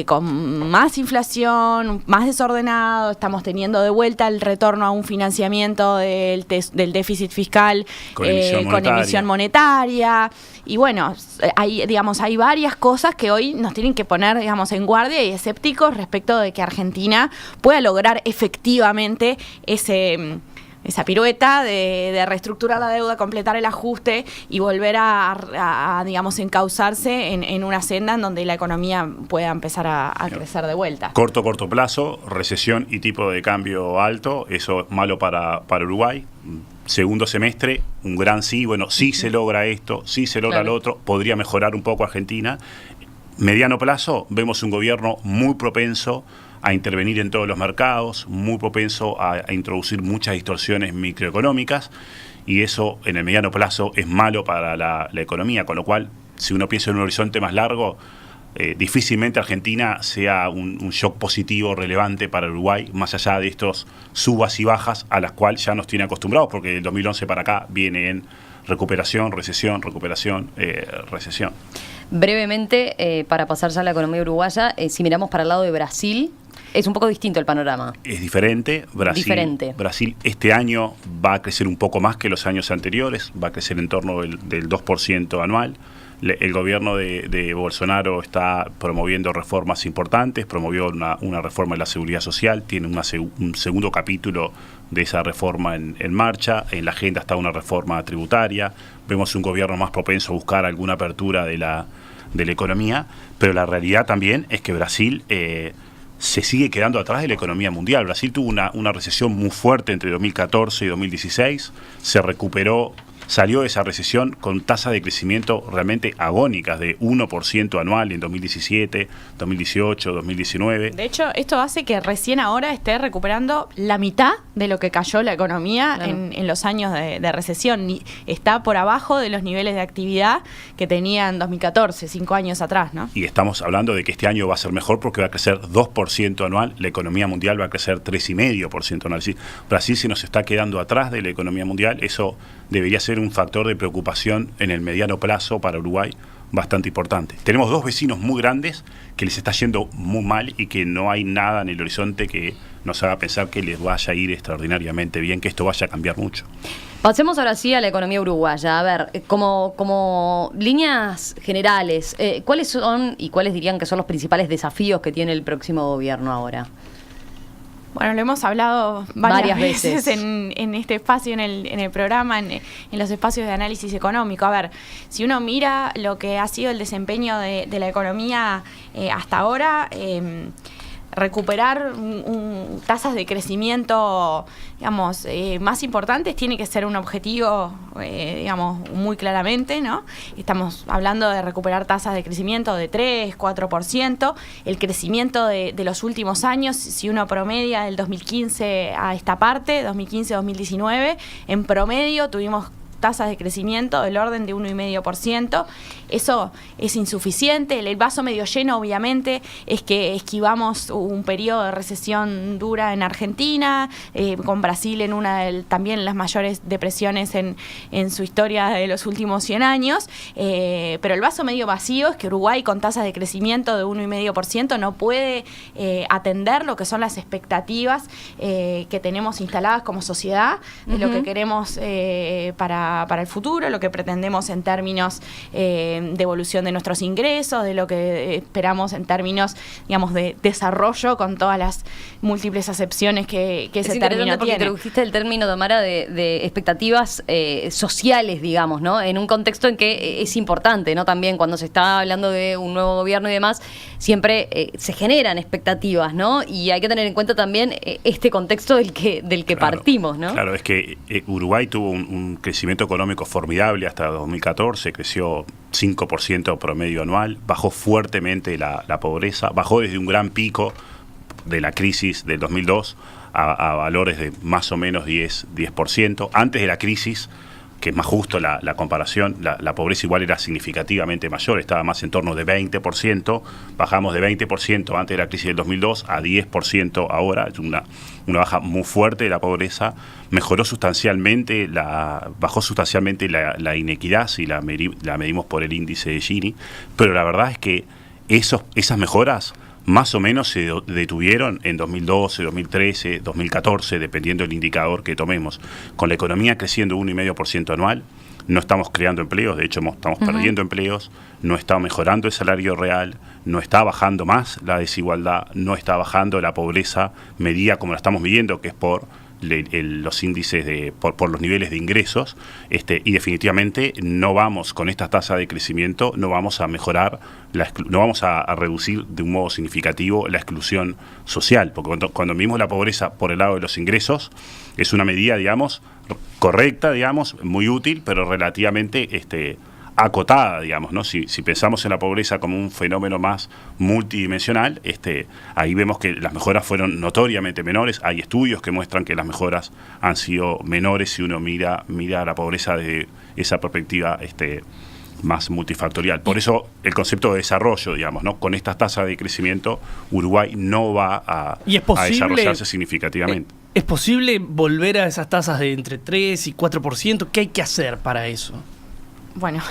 con más inflación, más desordenado. Estamos teniendo de vuelta el retorno a un financiamiento del déficit fiscal con emisión monetaria. Y bueno, hay varias cosas que hoy nos tienen que poner, digamos, en guardia y escépticos respecto de que Argentina pueda lograr efectivamente esa pirueta de reestructurar la deuda, completar el ajuste y volver a digamos, encauzarse en una senda en donde la economía pueda empezar a crecer de vuelta. Corto plazo, recesión y tipo de cambio alto, eso es malo para Uruguay. Segundo semestre, un gran sí, bueno, sí se logra esto, sí se logra lo otro, podría mejorar un poco Argentina. Mediano plazo, vemos un gobierno muy propenso a intervenir en todos los mercados, muy propenso a introducir muchas distorsiones microeconómicas, y eso en el mediano plazo es malo para la economía, con lo cual si uno piensa en un horizonte más largo, difícilmente Argentina sea un shock positivo relevante para Uruguay, más allá de estos subas y bajas a las cuales ya nos tiene acostumbrados, porque del 2011 para acá viene en recuperación, recesión, recesión. Brevemente, para pasar ya a la economía uruguaya, si miramos para el lado de Brasil, es un poco distinto el panorama. Es diferente. Brasil este año va a crecer un poco más que los años anteriores, va a crecer en torno del 2% anual. El gobierno de Bolsonaro está promoviendo reformas importantes, promovió una reforma de la seguridad social, tiene un segundo capítulo de esa reforma en marcha, en la agenda está una reforma tributaria, vemos un gobierno más propenso a buscar alguna apertura de la economía, pero la realidad también es que Brasil se sigue quedando atrás de la economía mundial. Brasil tuvo una recesión muy fuerte entre 2014 y 2016, se recuperó, salió de esa recesión con tasas de crecimiento realmente agónicas de 1% anual en 2017, 2018, 2019. De hecho, esto hace que recién ahora esté recuperando la mitad de lo que cayó la economía en los años de recesión. Está por abajo de los niveles de actividad que tenía en 2014, 5 años atrás, ¿no? Y estamos hablando de que este año va a ser mejor porque va a crecer 2% anual, la economía mundial va a crecer 3,5% anual. Brasil se nos está quedando atrás de la economía mundial, eso debería ser un factor de preocupación en el mediano plazo para Uruguay bastante importante. Tenemos dos vecinos muy grandes que les está yendo muy mal y que no hay nada en el horizonte que nos haga pensar que les vaya a ir extraordinariamente bien, que esto vaya a cambiar mucho. Pasemos ahora sí a la economía uruguaya. A ver, como líneas generales, ¿cuáles son y cuáles dirían que son los principales desafíos que tiene el próximo gobierno ahora? Bueno, lo hemos hablado varias veces en este espacio, en el programa, en los espacios de análisis económico. A ver, si uno mira lo que ha sido el desempeño de la economía hasta ahora, recuperar tasas de crecimiento, digamos, más importantes tiene que ser un objetivo, digamos, muy claramente, ¿no? Estamos hablando de recuperar tasas de crecimiento de 3, 4%. El crecimiento de los últimos años, si uno promedia del 2015 a esta parte, 2015-2019, en promedio tuvimos tasas de crecimiento del orden de 1,5%. Eso es insuficiente. El vaso medio lleno, obviamente, es que esquivamos un periodo de recesión dura en Argentina, con Brasil en una de también las mayores depresiones en su historia de los últimos 100 años. Pero el vaso medio vacío es que Uruguay, con tasas de crecimiento de 1,5%, no puede atender lo que son las expectativas que tenemos instaladas como sociedad, de lo que queremos para el futuro, lo que pretendemos en términos de evolución de nuestros ingresos, de lo que esperamos en términos, digamos, de desarrollo, con todas las múltiples acepciones que ese término porque tiene. introdujiste el término, Tamara, de expectativas sociales, digamos, ¿no? En un contexto en que es importante, ¿no? También cuando se está hablando de un nuevo gobierno y demás, siempre se generan expectativas, ¿no? Y hay que tener en cuenta también este contexto del que claro, partimos, ¿no? Claro, es que Uruguay tuvo un crecimiento económico formidable hasta 2014, creció 5% promedio anual, bajó fuertemente la pobreza, bajó desde un gran pico de la crisis del 2002 a valores de más o menos 10%. Antes de la crisis, que es más justo la comparación, la pobreza igual era significativamente mayor, estaba más en torno de 20%, bajamos de 20% antes de la crisis del 2002 a 10% ahora, es una baja muy fuerte de la pobreza, bajó sustancialmente la inequidad, si la medimos por el índice de Gini, pero la verdad es que esas mejoras más o menos se detuvieron en 2012, 2013, 2014, dependiendo del indicador que tomemos. Con la economía creciendo 1,5% anual, no estamos creando empleos, de hecho estamos perdiendo empleos, no está mejorando el salario real, no está bajando más la desigualdad, no está bajando la pobreza, medida como la estamos midiendo, que es por los índices por los niveles de ingresos, y definitivamente no vamos con esta tasa de crecimiento, no vamos a mejorar, no vamos a reducir de un modo significativo la exclusión social, porque cuando medimos la pobreza por el lado de los ingresos, es una medida, digamos, correcta, digamos, muy útil, pero relativamente acotada, digamos, ¿no? Si pensamos en la pobreza como un fenómeno más multidimensional, ahí vemos que las mejoras fueron notoriamente menores. Hay estudios que muestran que las mejoras han sido menores si uno mira la pobreza desde esa perspectiva más multifactorial. Por eso el concepto de desarrollo, digamos, ¿no? Con estas tasas de crecimiento, Uruguay no va a desarrollarse significativamente. ¿Es posible volver a esas tasas de entre 3 y 4%? ¿Qué hay que hacer para eso? Bueno,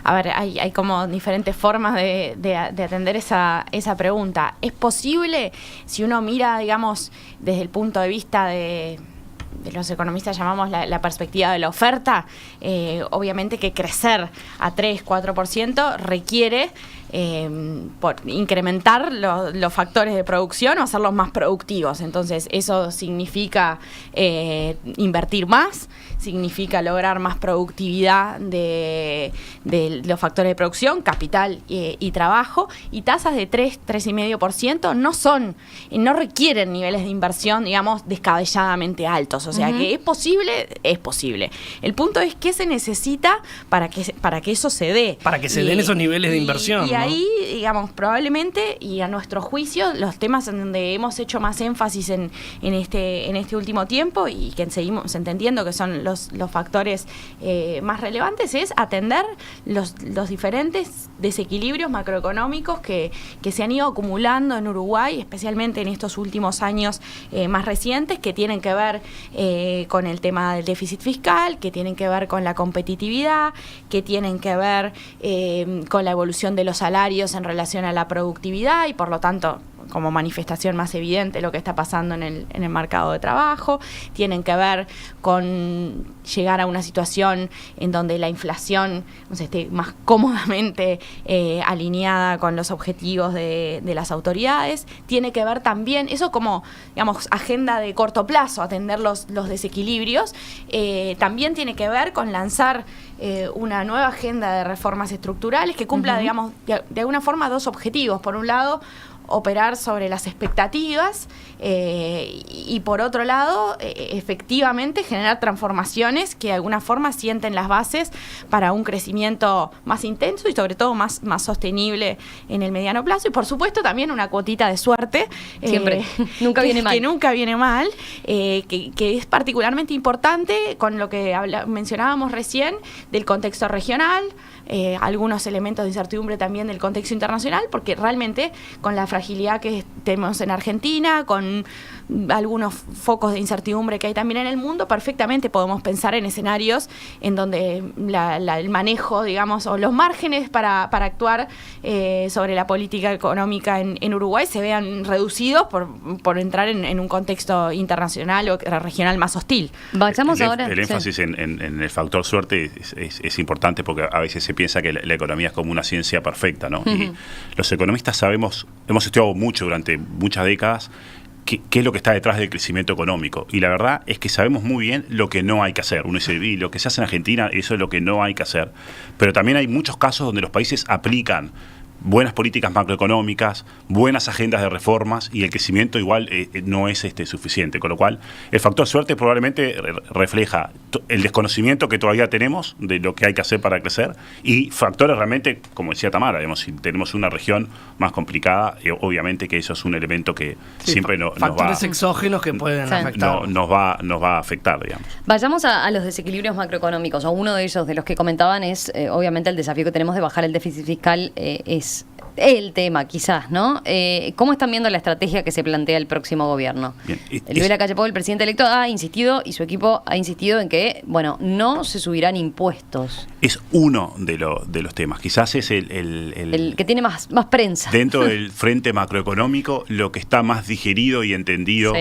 a ver, hay como diferentes formas de atender esa pregunta. ¿Es posible, si uno mira, digamos, desde el punto de vista de los economistas llamamos la perspectiva de la oferta? Obviamente que crecer a 3-4% requiere por incrementar los factores de producción o hacerlos más productivos. Entonces eso significa invertir más, significa lograr más productividad de los factores de producción, capital y trabajo, y tasas de 3-3,5% no requieren niveles de inversión, digamos, descabelladamente altos. O sea, que es posible. El punto es qué se necesita para que eso se dé. Para que se den esos niveles de inversión. Y ahí, digamos, probablemente, y a nuestro juicio, los temas en donde hemos hecho más énfasis en este último tiempo y que seguimos entendiendo que son los factores más relevantes, es atender los diferentes desequilibrios macroeconómicos que se han ido acumulando en Uruguay, especialmente en estos últimos años más recientes, que tienen que ver con el tema del déficit fiscal, que tienen que ver con la competitividad, que tienen que ver con la evolución de los salarios en relación a la productividad y, por lo tanto, como manifestación más evidente, lo que está pasando en el mercado de trabajo. Tienen que ver con llegar a una situación en donde la inflación esté más cómodamente alineada con los objetivos de las autoridades. Tiene que ver también, eso como, digamos, agenda de corto plazo, atender los desequilibrios. También tiene que ver con lanzar una nueva agenda de reformas estructurales que cumpla, digamos, de alguna forma dos objetivos. Por un lado, operar sobre las expectativas y por otro lado, efectivamente generar transformaciones que de alguna forma sienten las bases para un crecimiento más intenso y sobre todo más sostenible en el mediano plazo. Y por supuesto también una cuotita de suerte. Siempre, nunca viene mal. Que nunca viene mal, que es particularmente importante con lo que mencionábamos recién del contexto regional, algunos elementos de incertidumbre también del contexto internacional, porque realmente con la fragilidad que tenemos en Argentina, con algunos focos de incertidumbre que hay también en el mundo, perfectamente podemos pensar en escenarios en donde el manejo, digamos, o los márgenes para actuar sobre la política económica en Uruguay se vean reducidos por entrar en un contexto internacional o regional más hostil. Vayamos ahora. El énfasis en el factor suerte es importante porque a veces se piensa que la economía es como una ciencia perfecta, ¿no? Y los economistas hemos estudiado mucho durante muchas décadas qué es lo que está detrás del crecimiento económico. Y la verdad es que sabemos muy bien lo que no hay que hacer. Uno dice, y lo que se hace en Argentina, eso es lo que no hay que hacer. Pero también hay muchos casos donde los países aplican buenas políticas macroeconómicas, buenas agendas de reformas y el crecimiento igual no es suficiente. Con lo cual, el factor suerte probablemente refleja el desconocimiento que todavía tenemos de lo que hay que hacer para crecer y factores realmente, como decía Tamara, digamos, si tenemos una región más complicada, obviamente que eso es un elemento que siempre nos va... Factores exógenos que pueden afectar. Nos va a afectar, digamos. Vayamos a los desequilibrios macroeconómicos. Uno de ellos, de los que comentaban, es obviamente el desafío que tenemos de bajar el déficit fiscal, es el tema, quizás, ¿no? ¿Cómo están viendo la estrategia que se plantea el próximo gobierno? Luis Lacalle Pou, el presidente electo, ha insistido, y su equipo ha insistido en que, bueno, no se subirán impuestos. Es uno de los temas. Quizás es el que tiene más prensa. Dentro del frente macroeconómico, lo que está más digerido y entendido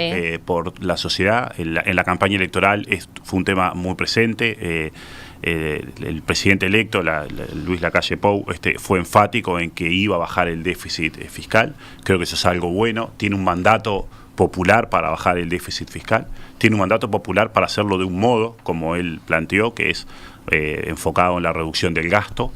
por la sociedad. En la campaña electoral fue un tema muy presente. El presidente electo, Luis Lacalle Pou, fue enfático en que iba a bajar el déficit fiscal. Creo que eso es algo bueno. Tiene un mandato popular para bajar el déficit fiscal. Tiene un mandato popular para hacerlo de un modo, como él planteó, que es enfocado en la reducción del gasto.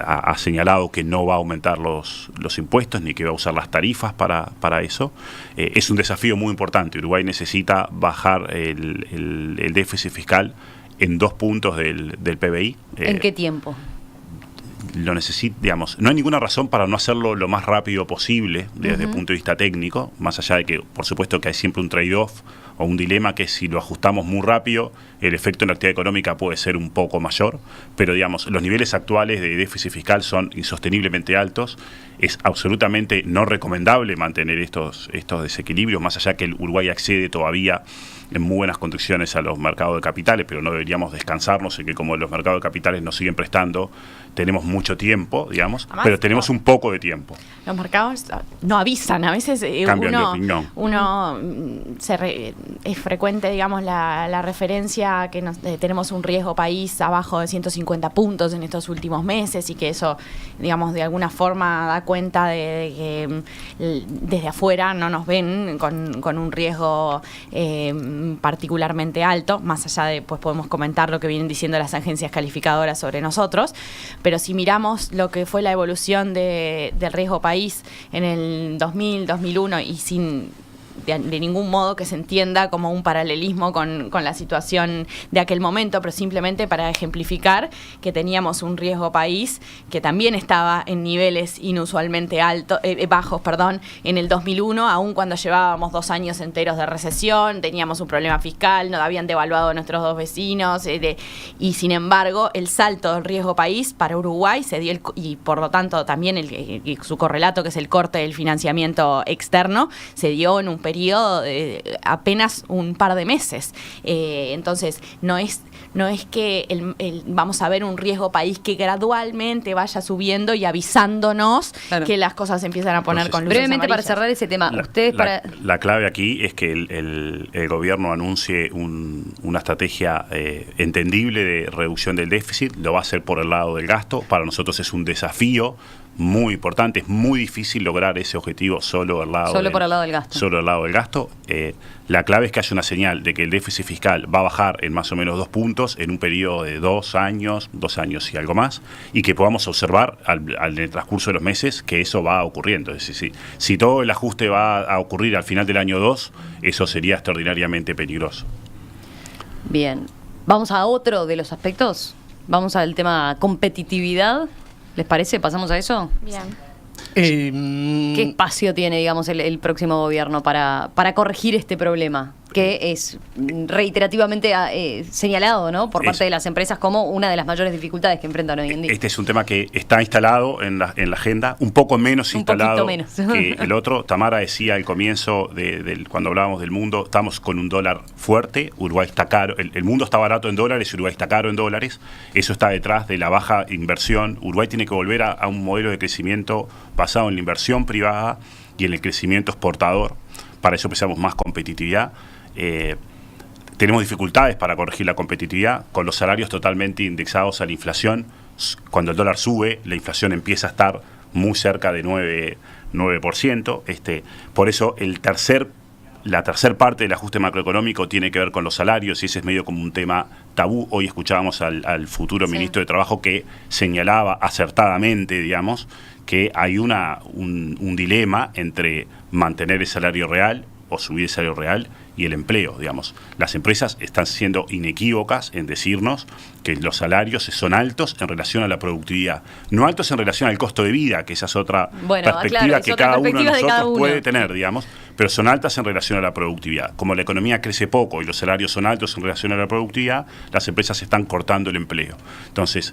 Ha señalado que no va a aumentar los impuestos ni que va a usar las tarifas para eso. Es un desafío muy importante. Uruguay necesita bajar el déficit fiscal en 2 puntos del PBI. ¿En qué tiempo? Lo necesita, digamos, no hay ninguna razón para no hacerlo lo más rápido posible desde el punto de vista técnico, más allá de que, por supuesto, que hay siempre un trade-off o un dilema, que si lo ajustamos muy rápido, el efecto en la actividad económica puede ser un poco mayor, pero digamos, los niveles actuales de déficit fiscal son insosteniblemente altos. Es absolutamente no recomendable mantener estos desequilibrios, más allá que el Uruguay accede todavía en muy buenas condiciones a los mercados de capitales, pero no deberíamos descansarnos en que como los mercados de capitales nos siguen prestando, tenemos mucho tiempo, digamos, además, pero tenemos un poco de tiempo. Los mercados no avisan, a veces cambian de opinión. Es frecuente, digamos, la referencia que tenemos un riesgo país abajo de 150 puntos en estos últimos meses y que eso, digamos, de alguna forma da cuenta de que desde afuera no nos ven con un riesgo particularmente alto, más allá de, pues podemos comentar lo que vienen diciendo las agencias calificadoras sobre nosotros, pero si miramos lo que fue la evolución del riesgo país en el 2000, 2001 y sin de ningún modo que se entienda como un paralelismo con la situación de aquel momento, pero simplemente para ejemplificar que teníamos un riesgo país que también estaba en niveles inusualmente bajos, en el 2001, aun cuando llevábamos 2 años enteros de recesión, teníamos un problema fiscal, nos habían devaluado nuestros 2 vecinos, y sin embargo el salto del riesgo país para Uruguay se dio, y por lo tanto también su correlato, que es el corte del financiamiento externo, se dio en un periodo de apenas un par de meses. Entonces, no es que vamos a ver un riesgo país que gradualmente vaya subiendo y avisándonos que las cosas empiezan a poner con luces brevemente amarillas. Para cerrar ese tema, la clave aquí es que el gobierno anuncie una estrategia entendible de reducción del déficit. Lo va a hacer por el lado del gasto. Para nosotros es un desafío muy importante, es muy difícil lograr ese objetivo solo por el lado del gasto. Solo del lado del gasto. La clave es que haya una señal de que el déficit fiscal va a bajar en más o menos 2 puntos en un periodo de 2 años y algo más, y que podamos observar en el transcurso de los meses que eso va ocurriendo. Es decir, si todo el ajuste va a ocurrir al final del año 2, eso sería extraordinariamente peligroso. Bien, vamos a otro de los aspectos. Vamos al tema competitividad. ¿Les parece? ¿Pasamos a eso? Bien. ¿Qué espacio tiene, digamos, el próximo gobierno para corregir este problema? Que es reiterativamente señalado, ¿no?, por parte de las empresas como una de las mayores dificultades que enfrentan hoy en día. Este es un tema que está instalado en la agenda, un poco menos instalado que el otro. Tamara decía al comienzo, cuando hablábamos del mundo, estamos con un dólar fuerte, Uruguay está caro, el mundo está barato en dólares, Uruguay está caro en dólares, eso está detrás de la baja inversión. Uruguay tiene que volver a un modelo de crecimiento basado en la inversión privada y en el crecimiento exportador. Para eso precisamos más competitividad. Tenemos dificultades para corregir la competitividad con los salarios totalmente indexados a la inflación. Cuando el dólar sube, la inflación empieza a estar muy cerca de 9%. Por eso la tercer parte del ajuste macroeconómico tiene que ver con los salarios, y ese es medio como un tema tabú. Hoy escuchábamos al futuro ministro de Trabajo que señalaba acertadamente, digamos, que hay un dilema entre mantener el salario real o subir el salario real y el empleo, digamos. Las empresas están siendo inequívocas en decirnos que los salarios son altos en relación a la productividad, no altos en relación al costo de vida, que esa es otra perspectiva que cada uno de nosotros puede tener, digamos, pero son altas en relación a la productividad. Como la economía crece poco y los salarios son altos en relación a la productividad, las empresas están cortando el empleo. Entonces,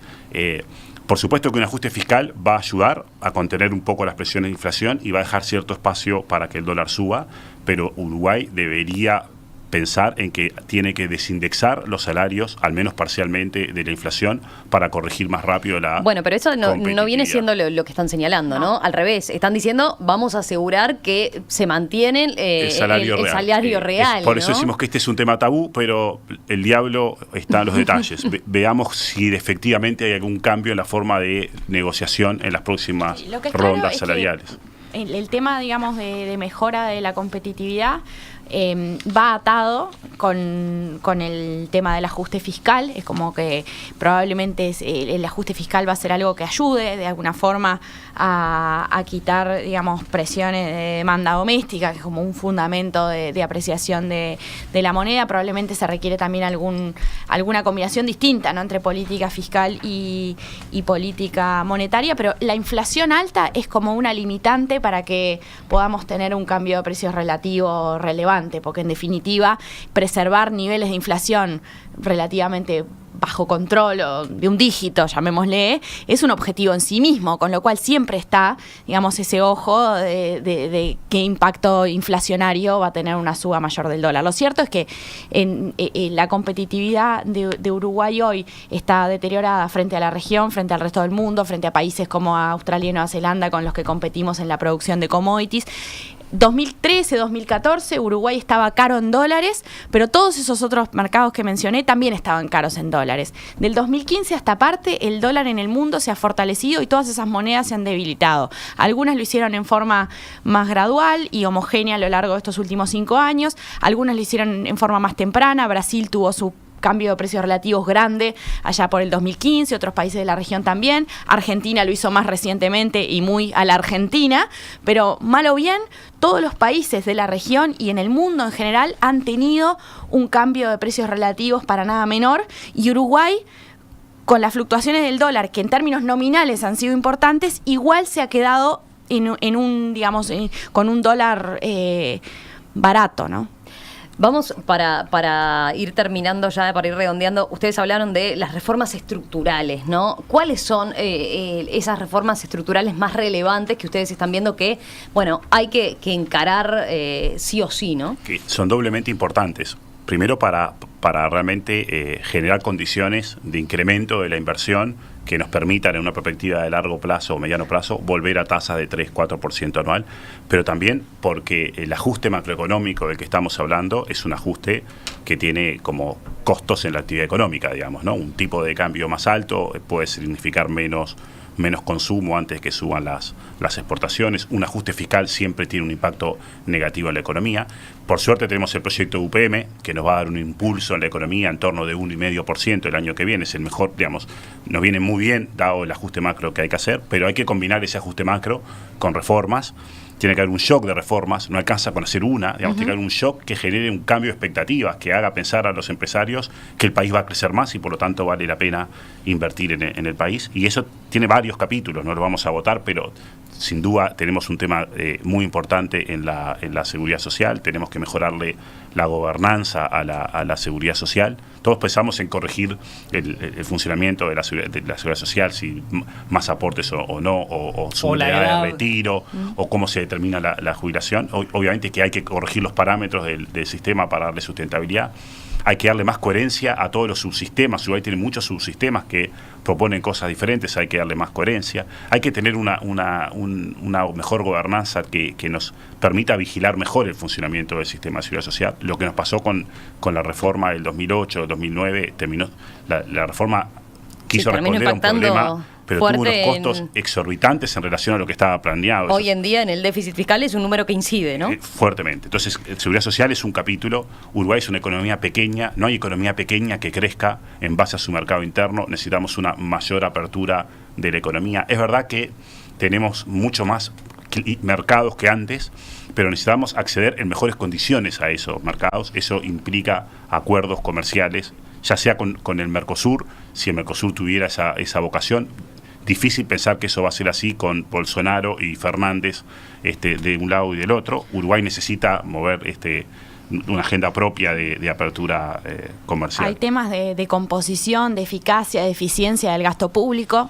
por supuesto que un ajuste fiscal va a ayudar a contener un poco las presiones de inflación y va a dejar cierto espacio para que el dólar suba, pero Uruguay debería pensar en que tiene que desindexar los salarios, al menos parcialmente, de la inflación para corregir más rápido la Bueno, pero eso no viene siendo lo que están señalando, ¿no? Al revés, están diciendo vamos a asegurar que se mantiene el salario real. Por eso decimos que este es un tema tabú, pero el diablo está en los detalles. Veamos si efectivamente hay algún cambio en la forma de negociación en las próximas rondas salariales. El tema, digamos, de mejora de la competitividad va atado con el tema del ajuste fiscal. Es como que probablemente el ajuste fiscal va a ser algo que ayude de alguna forma a quitar, digamos, presiones de demanda doméstica, que es como un fundamento de apreciación de la moneda. Probablemente se requiere también alguna combinación distinta, ¿no?, entre política fiscal y política monetaria, pero la inflación alta es como una limitante para que podamos tener un cambio de precios relativo relevante relevante, porque en definitiva preservar niveles de inflación relativamente bajo control o de un dígito, llamémosle, es un objetivo en sí mismo, con lo cual siempre está, digamos, ese ojo de qué impacto inflacionario va a tener una suba mayor del dólar. Lo cierto es que la competitividad de Uruguay hoy está deteriorada frente a la región, frente al resto del mundo, frente a países como Australia y Nueva Zelanda con los que competimos en la producción de commodities. 2013, 2014, Uruguay estaba caro en dólares, pero todos esos otros mercados que mencioné también estaban caros en dólares. Del 2015 hasta aparte, el dólar en el mundo se ha fortalecido y todas esas monedas se han debilitado. Algunas lo hicieron en forma más gradual y homogénea a lo largo de estos últimos 5 años, algunas lo hicieron en forma más temprana. Brasil tuvo su cambio de precios relativos grande allá por el 2015, otros países de la región también. Argentina lo hizo más recientemente y muy a la Argentina, pero mal o bien, todos los países de la región y en el mundo en general han tenido un cambio de precios relativos para nada menor, y Uruguay, con las fluctuaciones del dólar, que en términos nominales han sido importantes, igual se ha quedado con un dólar barato, ¿no? Vamos para ir terminando ya, para ir redondeando. Ustedes hablaron de las reformas estructurales, ¿no? ¿Cuáles son esas reformas estructurales más relevantes que ustedes están viendo que, bueno, hay que encarar sí o sí, ¿no? Que son doblemente importantes. Primero para realmente generar condiciones de incremento de la inversión que nos permitan en una perspectiva de largo plazo o mediano plazo volver a tasas de 3-4% anual, pero también porque el ajuste macroeconómico del que estamos hablando es un ajuste que tiene como costos en la actividad económica, digamos, ¿no? Un tipo de cambio más alto puede significar menos consumo antes que suban las exportaciones. Un ajuste fiscal siempre tiene un impacto negativo en la economía. Por suerte tenemos el proyecto UPM, que nos va a dar un impulso en la economía en torno de 1,5% el año que viene. Es el mejor, digamos, nos viene muy bien dado el ajuste macro que hay que hacer, pero hay que combinar ese ajuste macro con reformas. Tiene que haber un shock de reformas, no alcanza con hacer una, digamos, tiene que haber un shock que genere un cambio de expectativas, que haga pensar a los empresarios que el país va a crecer más y por lo tanto vale la pena invertir en el país. Y eso tiene varios capítulos, no lo vamos a votar, pero sin duda tenemos un tema muy importante en la seguridad social. Tenemos que mejorarle la gobernanza a la seguridad social. Todos pensamos en corregir el funcionamiento de la seguridad social, si más aportes o no, o su edad de retiro, o cómo se determina la jubilación. Obviamente que hay que corregir los parámetros del sistema para darle sustentabilidad. Hay que darle más coherencia a todos los subsistemas. Uruguay tiene muchos subsistemas que proponen cosas diferentes, hay que darle más coherencia. Hay que tener una mejor gobernanza que nos permita vigilar mejor el funcionamiento del sistema de seguridad social. Lo que nos pasó con la reforma del 2008, 2009, terminó la reforma quiso responder a un problema, pero tuvo unos costos exorbitantes en relación a lo que estaba planeado. Hoy en día en el déficit fiscal es un número que incide, ¿no? Fuertemente. Entonces, seguridad social es un capítulo. Uruguay es una economía pequeña. No hay economía pequeña que crezca en base a su mercado interno. Necesitamos una mayor apertura de la economía. Es verdad que tenemos mucho más mercados que antes, pero necesitamos acceder en mejores condiciones a esos mercados. Eso implica acuerdos comerciales, ya sea con el Mercosur, si el Mercosur tuviera esa vocación. Difícil pensar que eso va a ser así con Bolsonaro y Fernández de un lado y del otro. Uruguay necesita mover una agenda propia de apertura comercial. Hay temas de composición, de eficacia, de eficiencia del gasto público.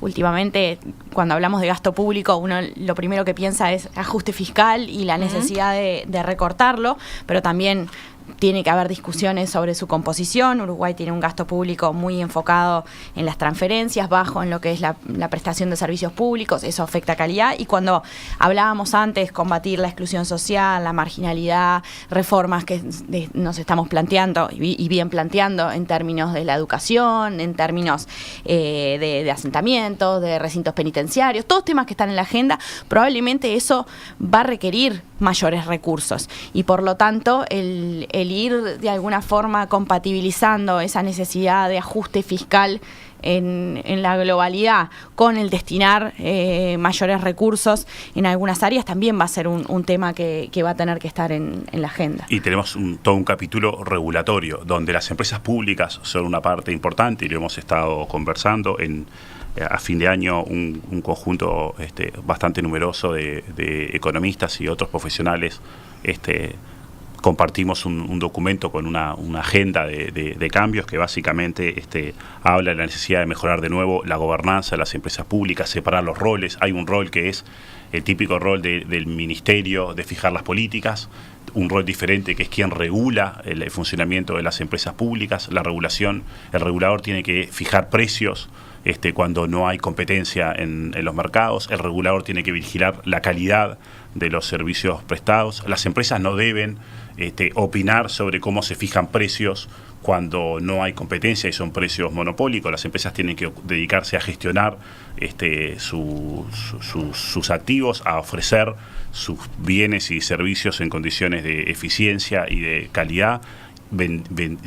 Últimamente, cuando hablamos de gasto público, uno lo primero que piensa es ajuste fiscal y la necesidad de recortarlo, pero también tiene que haber discusiones sobre su composición. Uruguay tiene un gasto público muy enfocado en las transferencias, bajo en lo que es la prestación de servicios públicos. Eso afecta a calidad. Y cuando hablábamos antes, combatir la exclusión social, la marginalidad, reformas que nos estamos planteando y bien planteando en términos de la educación, en términos de asentamientos, de recintos penitenciarios, todos temas que están en la agenda, probablemente eso va a requerir mayores recursos. Y por lo tanto, el ir de alguna forma compatibilizando esa necesidad de ajuste fiscal en la globalidad con el destinar mayores recursos en algunas áreas también va a ser un tema que va a tener que estar en la agenda. Y tenemos todo un capítulo regulatorio donde las empresas públicas son una parte importante y lo hemos estado conversando a fin de año un conjunto bastante numeroso de economistas y otros profesionales compartimos un documento con una agenda de cambios que básicamente habla de la necesidad de mejorar de nuevo la gobernanza de las empresas públicas, separar los roles. Hay un rol que es el típico rol del ministerio de fijar las políticas, un rol diferente que es quien regula el funcionamiento de las empresas públicas. La regulación, el regulador tiene que fijar precios cuando no hay competencia en los mercados. El regulador tiene que vigilar la calidad de los servicios prestados. Las empresas no deben opinar sobre cómo se fijan precios cuando no hay competencia y son precios monopólicos. Las empresas tienen que dedicarse a gestionar sus activos, a ofrecer sus bienes y servicios en condiciones de eficiencia y de calidad,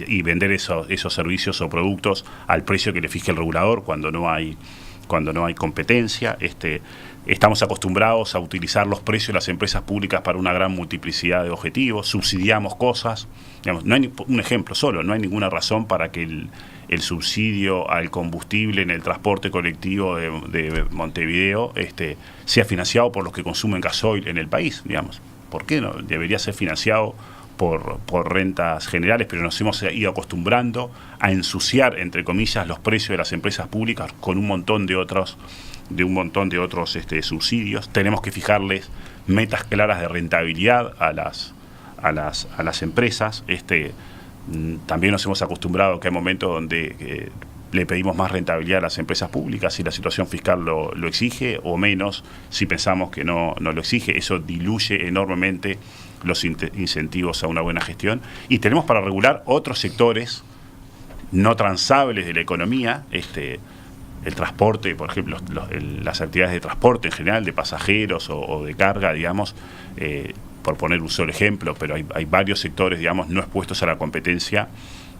y vender esos servicios o productos al precio que le fije el regulador cuando no hay competencia. Estamos acostumbrados a utilizar los precios de las empresas públicas para una gran multiplicidad de objetivos, subsidiamos cosas. Digamos, no hay un ejemplo solo, no hay ninguna razón para que el subsidio al combustible en el transporte colectivo de Montevideo sea financiado por los que consumen gasoil en el país, digamos. ¿Por qué no? Debería ser financiado por rentas generales, pero nos hemos ido acostumbrando a ensuciar, entre comillas, los precios de las empresas públicas con un montón de otros subsidios. Tenemos que fijarles metas claras de rentabilidad a las empresas. También nos hemos acostumbrado a que hay momentos donde le pedimos más rentabilidad a las empresas públicas si la situación fiscal lo exige, o menos si pensamos que no lo exige. Eso diluye enormemente los incentivos a una buena gestión. Y tenemos para regular otros sectores no transables de la economía, el transporte, por ejemplo, las actividades de transporte en general, de pasajeros o de carga, digamos, por poner un solo ejemplo, pero hay varios sectores, digamos, no expuestos a la competencia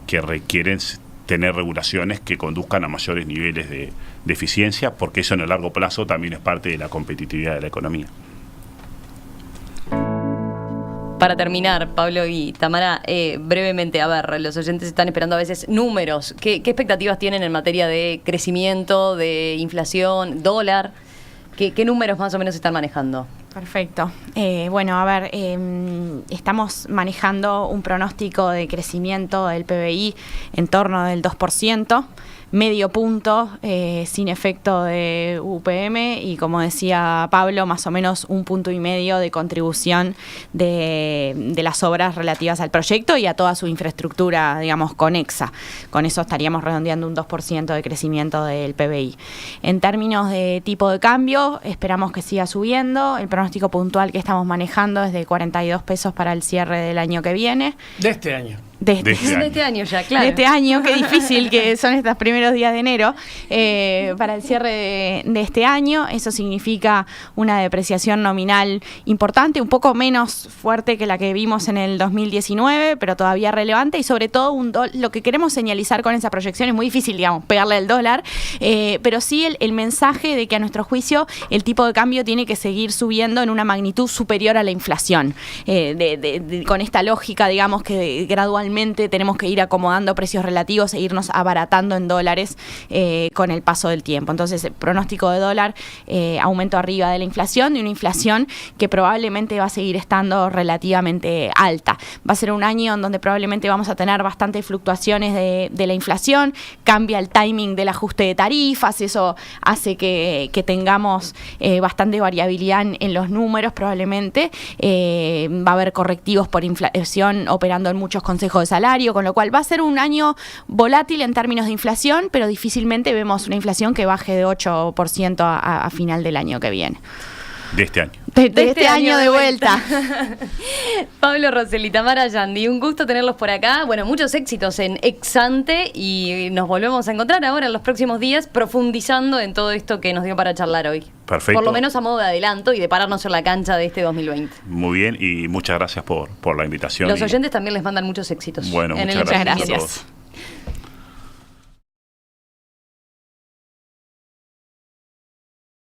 que requieren tener regulaciones que conduzcan a mayores niveles de eficiencia, porque eso en el largo plazo también es parte de la competitividad de la economía. Para terminar, Pablo y Tamara, brevemente, a ver, los oyentes están esperando a veces números. ¿Qué expectativas tienen en materia de crecimiento, de inflación, dólar? ¿Qué números más o menos están manejando? Perfecto. Bueno, a ver, estamos manejando un pronóstico de crecimiento del PBI en torno del 2%. Medio punto sin efecto de UPM, y como decía Pablo, más o menos 1,5 puntos de contribución de las obras relativas al proyecto y a toda su infraestructura, digamos, conexa. Con eso estaríamos redondeando un 2% de crecimiento del PBI. En términos de tipo de cambio, esperamos que siga subiendo. El pronóstico puntual que estamos manejando es de 42 pesos para el cierre del año que viene. De este año. De este año ya, claro. De este año, qué difícil que son estos primeros días de enero para el cierre de este año. Eso significa una depreciación nominal importante, un poco menos fuerte que la que vimos en el 2019, pero todavía relevante, y sobre todo lo que queremos señalizar con esa proyección es muy difícil, digamos, pegarle al dólar, pero sí el mensaje de que a nuestro juicio el tipo de cambio tiene que seguir subiendo en una magnitud superior a la inflación, con esta lógica, digamos, que gradualmente tenemos que ir acomodando precios relativos e irnos abaratando en dólares con el paso del tiempo. Entonces, el pronóstico de dólar, aumento arriba de la inflación, de una inflación que probablemente va a seguir estando relativamente alta. Va a ser un año en donde probablemente vamos a tener bastantes fluctuaciones de la inflación, cambia el timing del ajuste de tarifas, eso hace que tengamos bastante variabilidad en los números probablemente. Va a haber correctivos por inflación operando en muchos consejos de salario, con lo cual va a ser un año volátil en términos de inflación, pero difícilmente vemos una inflación que baje de 8% a final del año que viene. De este año. De este año de vuelta. Pablo Rosell y Tamara Yandi, un gusto tenerlos por acá. Bueno, muchos éxitos en Exante, y nos volvemos a encontrar ahora en los próximos días profundizando en todo esto que nos dio para charlar hoy. Perfecto. Por lo menos a modo de adelanto y de pararnos en la cancha de este 2020. Muy bien, y muchas gracias por la invitación. Los oyentes también les mandan muchos éxitos. Bueno, muchas gracias a todos.